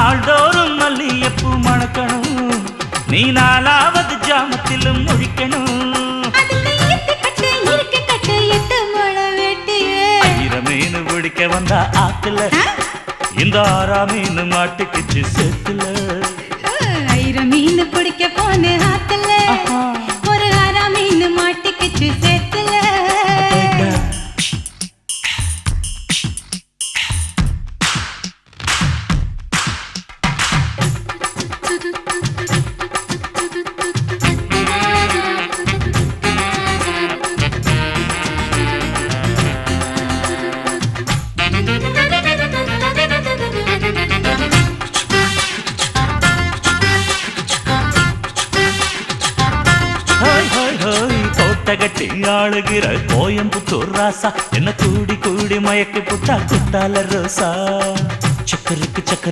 நாள்தோறும் மல்லியப்பூ மணக்கணும், நீ நாலாவது ஜாமத்திலும் முழிக்கணும். மீன் பிடிக்க வந்தா ஆத்துல, இந்த ஆறா மீன் மாட்டுக்குச்சு சேத்துல. மீன் பிடிக்க போன ஆத்துல, ஒரு ஆறா மீன் மாட்டுக்குச்சு சேத்துல. கட்டி ஆளுகிற கோயம்புத்தூர் ராசா, என்ன கூடி கூடி மயக்கி புட்டா குத்தால ரோசா. சக்கருக்கு சக்கர